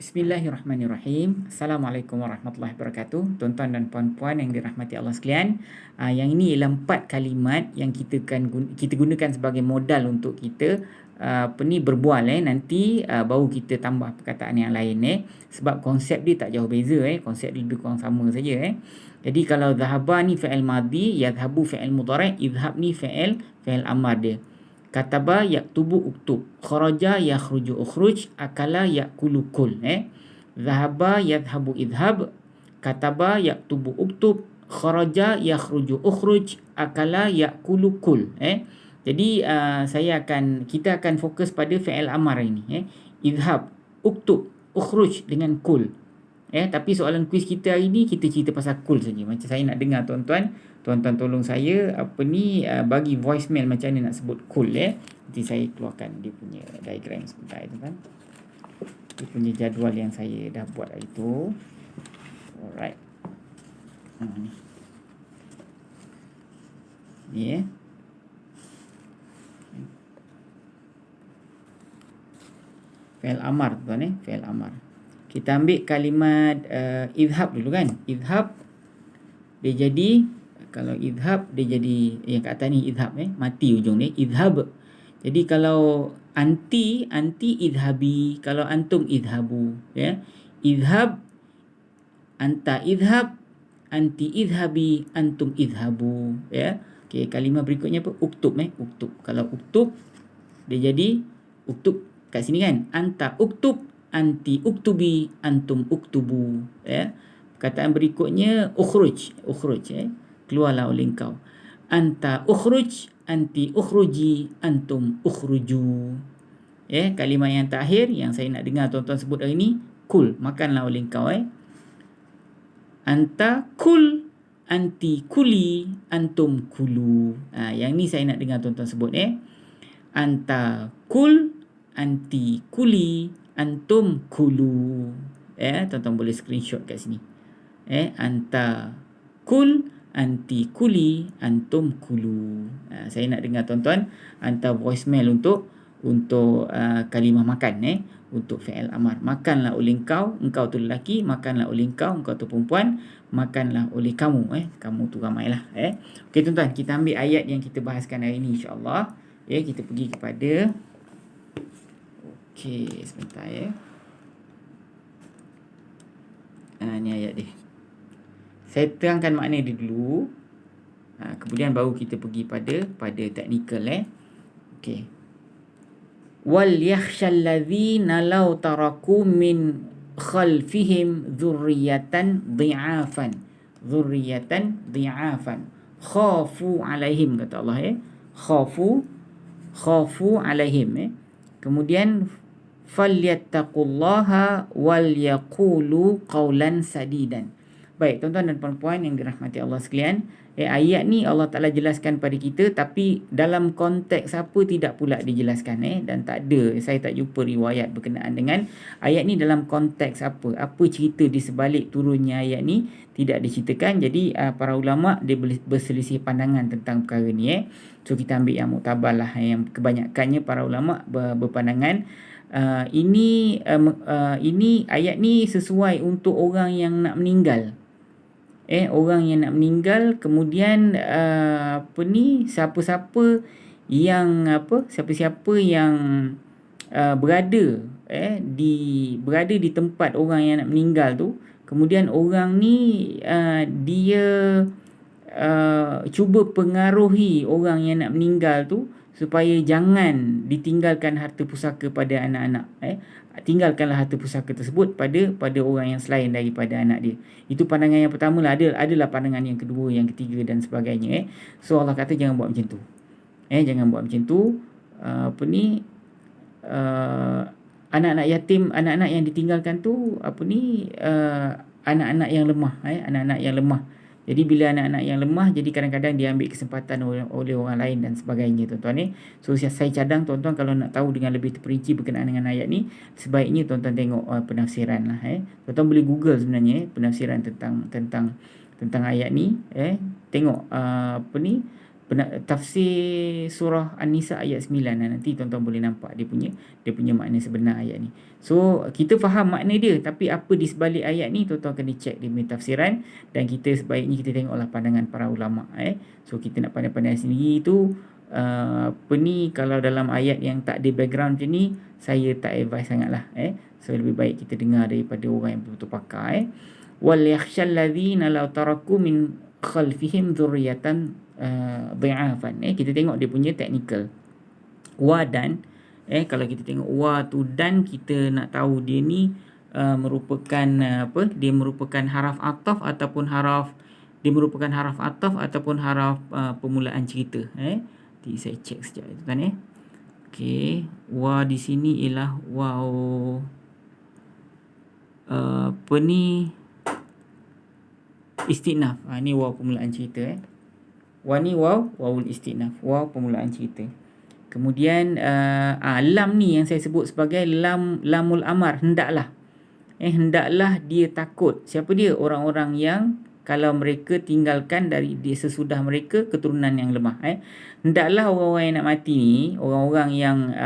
Bismillahirrahmanirrahim. Assalamualaikum warahmatullahi wabarakatuh. Tuan-tuan dan puan-puan yang dirahmati Allah sekalian. Yang ini ialah 4 kalimat yang kita gunakan sebagai modal untuk kita berbual nanti baru kita tambah perkataan yang lain sebab konsep dia tak jauh beza konsep dia lebih kurang sama saja Jadi kalau dhahaba ni fi'il madhi, yadhhabu fi'il mudhari', idhhab ni fi'il amar dia. Kataba yaktubu uktub, kharaja yakhruju ukhruj, akala yakulu kul. Dhahaba yadhhabu idhhab, kataba yaktubu uktub, kharaja yakhruju ukhruj, akala yakulu kul. Jadi kita akan fokus pada fi'il amar ini. Idhhab, uktub, ukhruj dengan kul. Tapi soalan kuis kita hari ni kita cerita pasal kul saja. Macam saya nak dengar tuan-tuan tolong saya bagi voicemail macam mana nak sebut kul Nanti saya keluarkan dia punya diagram sebentar tuan-tuan. Dia punya jadual yang saya dah buat hari tu. Alright. Ni fi'il amar tuan fi'il amar. Kita ambil kalimat idhab dulu kan. Idhab dia jadi, kalau idhab dia jadi yang kat atas ni idhab mati ujung ni idhab. Jadi kalau anti idhabi, kalau antum idhabu idhab, anta idhab, anti idhabi, antum idhabu Okey, kalimah berikutnya apa? Uktub uktub. Kalau uktub dia jadi uktub kat sini kan. Anta uktub, anti uktubi, antum uktubu Perkataan berikutnya ukhruj keluarlah oleh engkau. Anta ukhruj, anti ukhruji, antum ukhruju Kalimah yang terakhir yang saya nak dengar tuan-tuan sebut hari ni, kul, makanlah oleh engkau Anta kul, anti kuli, antum kulu. Yang ni saya nak dengar tuan-tuan sebut Anta kul, anti kuli, antum kulu. Tuan-tuan boleh screenshot kat sini. Anta kul, anti kuli, antum kulu. Saya nak dengar tuan-tuan hantar voicemail untuk kalimah makan untuk fi'il amar. Makanlah oleh engkau tu lelaki, makanlah oleh engkau tu perempuan, makanlah oleh kamu kamu tu ramailah Okey tuan-tuan, kita ambil ayat yang kita bahaskan hari ni insya-Allah. Kita pergi kepada sebentar ni ayat dia. Saya terangkan makna dia dulu. Kemudian baru kita pergi pada teknikal Okey. Wal yakhshal ladzina law taraku min khalfihim dhurriyatan dhi'afan. Khafu alaihim, kata Allah khafu alaihim Kemudian falyattaqullaha wal yaqulu qawlan sadidan. Baik tuan-tuan dan puan-puan yang dirahmati Allah sekalian, ayat ni Allah Taala jelaskan pada kita, tapi dalam konteks apa tidak pula dijelaskan dan tak ada, saya tak jumpa riwayat berkenaan dengan ayat ni dalam konteks apa cerita di sebalik turunnya ayat ni tidak diceritakan. Jadi para ulama dia berselisih pandangan tentang perkara ni So kita ambil yang muktabar lah, yang kebanyakannya para ulama berpandangan ini ayat ni sesuai untuk orang yang nak meninggal. Orang yang nak meninggal, kemudian siapa-siapa yang berada di tempat orang yang nak meninggal tu, kemudian orang ni dia cuba pengaruhi orang yang nak meninggal tu supaya jangan ditinggalkan harta pusaka pada anak-anak. Tinggalkanlah harta pusaka tersebut pada orang yang selain daripada anak dia. Itu pandangan yang pertama lah. Adalah pandangan yang kedua, yang ketiga dan sebagainya. So Allah kata jangan buat macam tu. Jangan buat macam tu. Anak-anak yatim, anak-anak yang ditinggalkan tu anak-anak yang lemah. Anak-anak yang lemah. Jadi bila anak-anak yang lemah, jadi kadang-kadang dia ambil kesempatan oleh orang lain dan sebagainya tuan-tuan So saya cadang tuan-tuan kalau nak tahu dengan lebih terperinci berkenaan dengan ayat ni, sebaiknya tuan-tuan tengok penafsiran lah Tuan-tuan boleh Google sebenarnya penafsiran tentang ayat ni Tengok tafsir surah An-Nisa ayat 9. Nanti tuan-tuan boleh nampak dia punya makna sebenar ayat ni. So kita faham makna dia, tapi apa di sebalik ayat ni tuan-tuan kena check dia punya tafsiran, dan kita sebaiknya kita tengoklah pandangan para ulama. So kita nak pandai-pandai sendiri tu, kalau dalam ayat yang tak ada background macam ni, saya tak advise sangatlah. So lebih baik kita dengar daripada orang yang betul-betul pakar. Wal yakhshal ladzina law taraku min khalfihim dzurriyyatan dhi'afan. Kita tengok dia punya technical. Wa dan kalau kita tengok wa tu dan, kita nak tahu dia ni merupakan dia merupakan haraf ataf ataupun haraf permulaan cerita. Nanti saya cek sekejap tuan. Okey, wa di sini ialah waw istinaf. Ni waw permulaan cerita. Wa ni wawul istinaf, waw permulaan cerita. Kemudian lam ni yang saya sebut sebagai lamul amar, hendaklah. Hendaklah dia takut. Siapa dia? Orang-orang yang kalau mereka tinggalkan dari dia sesudah mereka keturunan yang lemah. Hendaklah orang-orang yang nak mati ni, orang-orang yang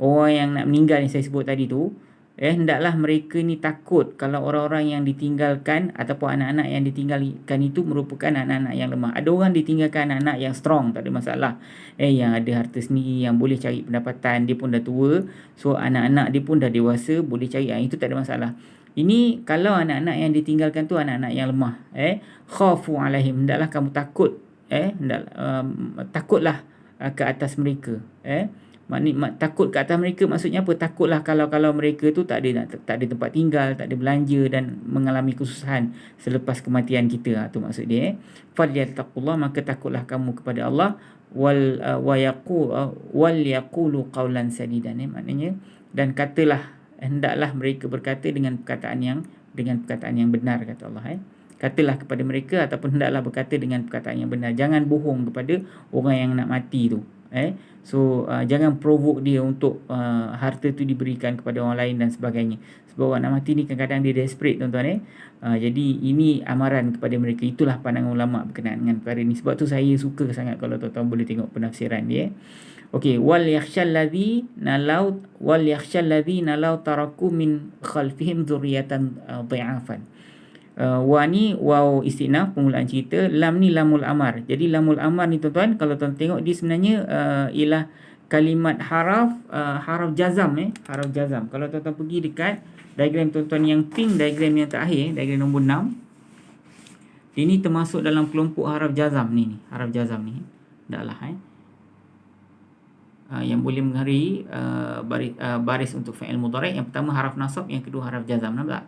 orang yang nak meninggal yang saya sebut tadi tu, hendaklah mereka ni takut kalau orang-orang yang ditinggalkan ataupun anak-anak yang ditinggalkan itu merupakan anak-anak yang lemah. Ada orang ditinggalkan anak-anak yang strong, tak ada masalah. Yang ada harta sendiri, yang boleh cari pendapatan, dia pun dah tua, so anak-anak dia pun dah dewasa, boleh cari, itu tak ada masalah. Ini kalau anak-anak yang ditinggalkan tu anak-anak yang lemah. Khafu alaihim, hendaklah kamu takut, takutlah ke atas mereka. Takut ke atas mereka maksudnya apa? Takutlah kalau mereka tu tak ada tempat tinggal, tak ada belanja dan mengalami kesusahan selepas kematian kita. Tu maksud dia. Falyattaqullah, maka takutlah kamu kepada Allah, wal yaqulu qawlan sadidan. Maknanya, dan katalah, hendaklah mereka berkata dengan perkataan yang benar, kata Allah. Katalah kepada mereka ataupun hendaklah berkata dengan perkataan yang benar. Jangan bohong kepada orang yang nak mati tu. So jangan provoke dia untuk harta tu diberikan kepada orang lain dan sebagainya. Sebab orang nak mati ni kadang-kadang dia desperate, tuan-tuan. Jadi ini amaran kepada mereka. Itulah pandangan ulama berkenaan dengan perkara ni. Sebab tu saya suka sangat kalau tuan-tuan boleh tengok penafsiran dia. Okey, wal yakhshal ladzina law taraku min khalfihim dzurriyyatan dhi'afan. Wa ni waw istinaf, permulaan cerita. Lam ni lamul amar. Jadi lamul amar ni tuan-tuan, kalau tuan tengok dia sebenarnya ialah kalimat haraf jazam. Haraf jazam. Kalau tuan-tuan pergi dekat diagram tuan-tuan yang pink, diagram yang terakhir, diagram nombor 6, ini termasuk dalam kelompok haraf jazam ni. Haraf jazam ni taklah yang boleh mengakhiri baris untuk fi'il mudhari'. Yang pertama haraf nasab, yang kedua haraf jazam. Nampak tak?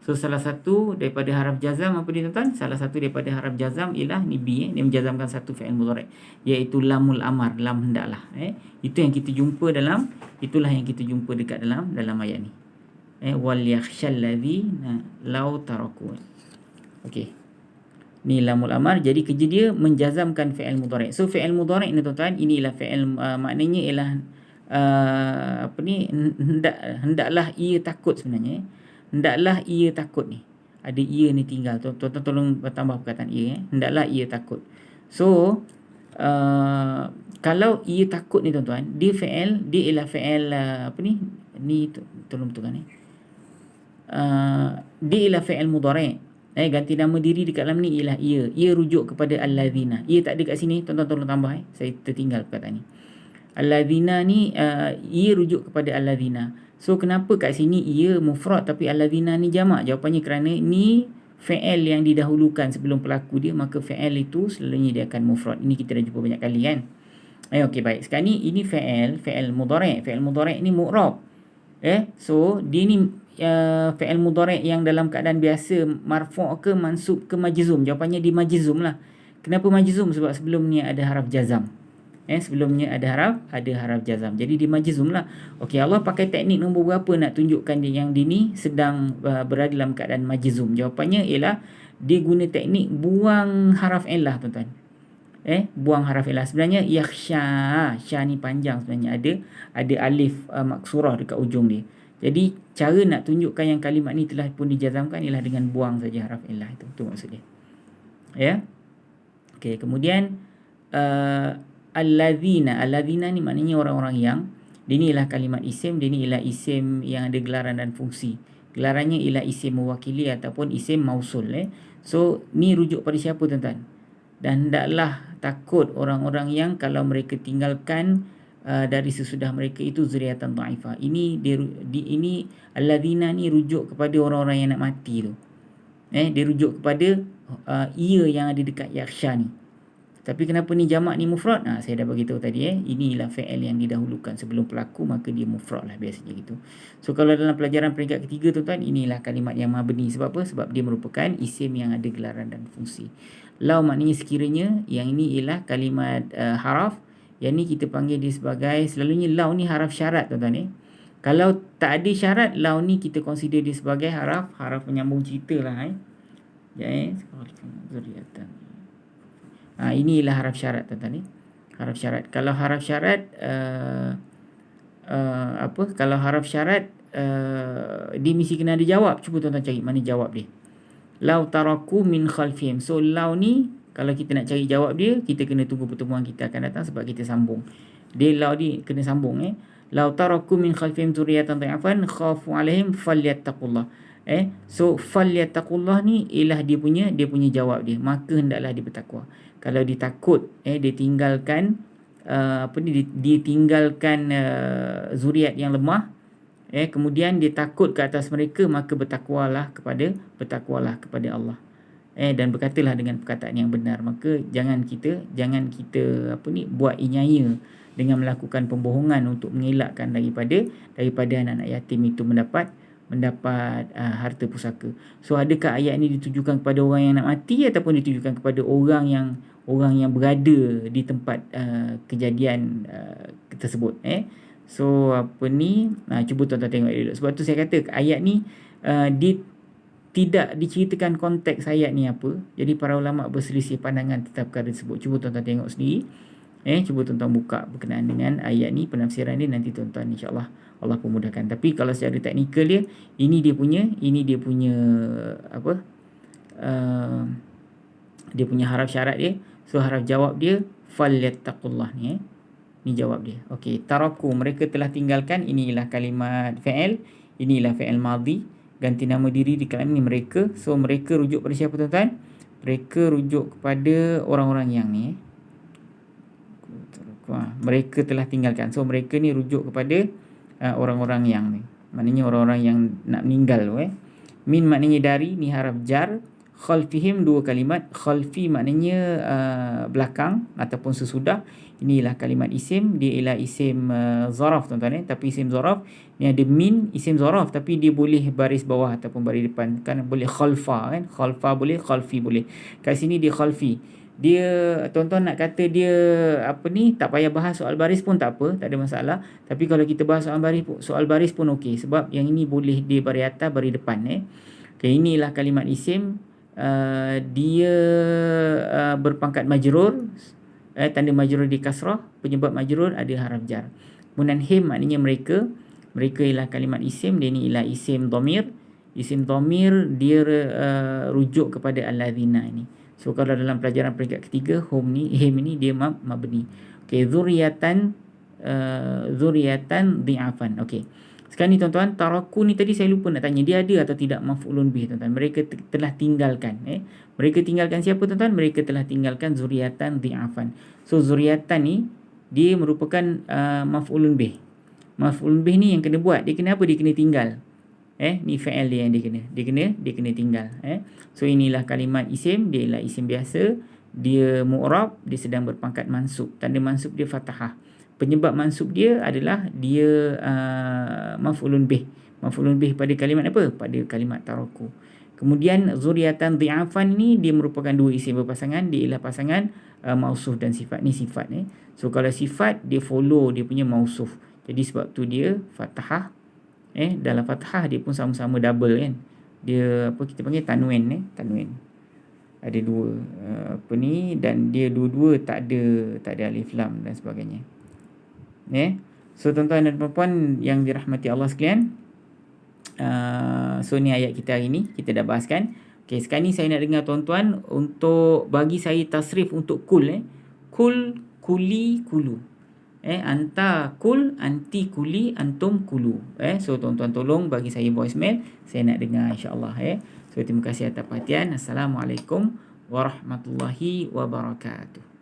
So salah satu daripada haraf jazam apa dia, tuan-tuan? Salah satu daripada haraf jazam ialah ni B, dia menjazamkan satu fi'il mudhari', iaitu lamul amar, lam hendaklah. Itulah yang kita jumpa dekat dalam ayat ni. Wal yakhshal ladzina law taraku. Okey. Ni lamul amar, jadi kerja dia menjazamkan fi'il mudhari'. So fi'il mudhari' ni tuan-tuan, ini ialah fi'il, maknanya ialah hendaklah ia takut sebenarnya. Hendaklah ia takut ni. Ada ia ni tinggal. Tuan-tuan tolong tambah perkataan ia. Hendaklah ia takut. So kalau ia takut ni tuan-tuan, dia ialah fi'il ni tolong betulkan dia ialah fi'il mudhari'. Ganti nama diri dekat dalam ni ialah ia. Ia rujuk kepada alladzina. Ia tak ada kat sini. Tuan-tuan tolong tambah. Saya tertinggal perkataan ni. Alladzina ni ia rujuk kepada alladzina. So kenapa kat sini ia mufrad tapi alladzina ni jamak? Jawapannya kerana ni fi'il yang didahulukan sebelum pelaku dia, maka fi'il itu selalunya dia akan mufrad. Ini kita dah jumpa banyak kali kan. Okey, baik. Sekarang ni ini fi'il mudhari'. Fi'il mudhari' ni mu'rab. So dia ni fi'il mudhari' yang dalam keadaan biasa marfu' ke mansub ke majzum. Jawapannya di majzum lah. Kenapa majzum? Sebab sebelum ni ada haraf jazam. Sebelumnya ada haraf jazam. Jadi di majzum lah. Okey, Allah pakai teknik nombor berapa nak tunjukkan dia yang dia ni sedang berada dalam keadaan majzum? Jawapannya ialah dia guna teknik buang haraf illah, tuan-tuan. Buang haraf illah. Sebenarnya yakhsha, sya ni panjang sebenarnya, ada alif maksurah dekat ujung dia. Jadi cara nak tunjukkan yang kalimat ni telah pun dijazamkan ialah dengan buang saja haraf illah itu. Tu maksud dia. Okey, kemudian alladzina ni maknanya orang-orang yang. Dia ni ialah kalimat isim, dia ni ialah isim yang ada gelaran dan fungsi. Gelarannya ialah isim mewakili ataupun isim mausul. So ni rujuk pada siapa tuan-tuan? Dan hendaklah takut orang-orang yang kalau mereka tinggalkan dari sesudah mereka itu zuriatan dhaifah. Ini alladzina ni rujuk kepada orang-orang yang nak mati tu. Dia rujuk kepada ia yang ada dekat yakhsha ni. Tapi kenapa ni jamak ni mufrad? Saya dah bagi tahu tadi. Inilah fi'il yang didahulukan sebelum pelaku, maka dia mufrad lah biasanya gitu. So kalau dalam pelajaran peringkat ketiga tuan-tuan, inilah kalimat yang mabni. Sebab apa? Sebab dia merupakan isim yang ada gelaran dan fungsi. Lau maknanya sekiranya, yang ini ialah kalimat haraf. Yang ni kita panggil dia sebagai, selalunya lau ni haraf syarat tuan-tuan. Kalau tak ada syarat, lau ni kita consider dia sebagai haraf penyambung cerita lah. Zuriatan. Inilah haraf syarat tuan-tuan ni. Haraf syarat. Kalau haraf syarat Kalau haraf syarat dia mesti kena ada jawab. Cuba tuan-tuan cari mana jawab dia. Lau taraku min khalfihim. So lau ni kalau kita nak cari jawab dia, kita kena tunggu pertemuan kita akan datang sebab kita sambung. Dia lau ni kena sambung. Lau taraku min khalfihim zurriyatan dha'afan khafu alaihim falyattaqullah. So falyattaqullah ni ialah dia punya jawab dia. Maka hendaklah dia bertakwa. Kalau dia takut dia tinggalkan dia tinggalkan zuriat yang lemah, kemudian dia takut ke atas mereka, maka bertakwalah kepada Allah. Dan berkatalah dengan perkataan yang benar. Maka jangan kita buat inyaya dengan melakukan pembohongan untuk mengelakkan daripada anak-anak yatim itu mendapat harta pusaka. So adakah ayat ni ditujukan kepada orang yang nak mati ataupun ditujukan kepada orang yang berada di tempat kejadian tersebut? So cuba tuan-tuan tengok dulu. Sebab tu saya kata ayat ni tidak diceritakan konteks ayat ni apa. Jadi para ulama berselisih pandangan tentang perkara tersebut. Cuba tuan-tuan tengok sendiri. Cuba tuan-tuan buka berkenaan dengan ayat ni, penafsiran dia, nanti tuan-tuan insya-Allah Allah pemudahkan. Tapi kalau secara teknikal dia, ini dia punya dia punya haraf syarat dia. So haraf jawab dia falyattaqullah ni. Ni jawab dia. Okey, taraku, mereka telah tinggalkan. Inilah kalimat fi'il, inilah fi'il madhi, ganti nama diri di kalam ni mereka. So mereka rujuk pada siapa tuan-tuan? Mereka rujuk kepada orang-orang yang ni. Mereka telah tinggalkan. So mereka ni rujuk kepada orang-orang yang ni. Maknanya orang-orang yang nak meninggal tu. Min maknanya dari, ni haraf jar. Khalfihim, dua kalimat. Khalfi maknanya belakang ataupun sesudah. Inilah kalimat isim. Dia ialah isim zaraf tuan-tuan. Tapi isim zaraf ni ada min, isim zaraf, tapi dia boleh baris bawah ataupun baris depan. Kan boleh khalfa kan. Khalfa boleh, khalfi boleh. Kat sini dia khalfi. Dia tuan-tuan nak kata dia tak payah bahas soal baris pun tak apa, tak ada masalah. Tapi kalau kita bahas soal baris pun okey, sebab yang ini boleh dia baris atas, baris depan. Okay, inilah kalimat isim. Dia berpangkat majrur, tanda majrur di kasrah, penyebab majrur ada haraf jar. Kemudian him maknanya mereka ialah kalimat isim. Dia ni ialah isim dhamir. Isim dhamir dia rujuk kepada alladzina ini. So kalau dalam pelajaran peringkat ketiga, him ni dia mabni. Okey, zuriatan dhi'afan. Okey. Sekarang ni tuan-tuan, taraku ni tadi saya lupa nak tanya, dia ada atau tidak maf'ulun bih tuan-tuan? Mereka telah tinggalkan. Mereka tinggalkan siapa tuan-tuan? Mereka telah tinggalkan zuriatan dhi'afan. So zuriatan ni dia merupakan maf'ulun bih. Maf'ulun bih ni yang kena buat. Dia kena apa? Dia kena tinggal. Ni fa'il dia yang dia kena tinggal. So inilah kalimat isim. Dia ialah isim biasa. Dia mu'rab, dia sedang berpangkat mansub. Tanda mansub dia fathah. Penyebab mansub dia adalah dia maf'ulun bih. Maf'ulun bih pada kalimat apa? Pada kalimat taraku. Kemudian zuriatan dhi'afan ni dia merupakan dua isim berpasangan. Dia ialah pasangan mausuf dan sifat. Ni sifat. So kalau sifat dia follow dia punya mausuf. Jadi sebab tu dia fathah. Dalam fathah dia pun sama-sama double kan. Dia kita panggil tanwin. Tanwin. Ada dua dan dia dua-dua tak ada alif lam dan sebagainya. So tuan-tuan dan puan-puan yang dirahmati Allah sekalian, so ni ayat kita hari ni kita dah bahaskan. Okey, sekarang ni saya nak dengar tuan-tuan untuk bagi saya tasrif untuk kul. kul, kuli, kulu. Anta kul, anti kuli, antum kulu. So tuan-tuan tolong bagi saya voicemail, saya nak dengar insya-Allah. So terima kasih atas perhatian. Assalamualaikum warahmatullahi wabarakatuh.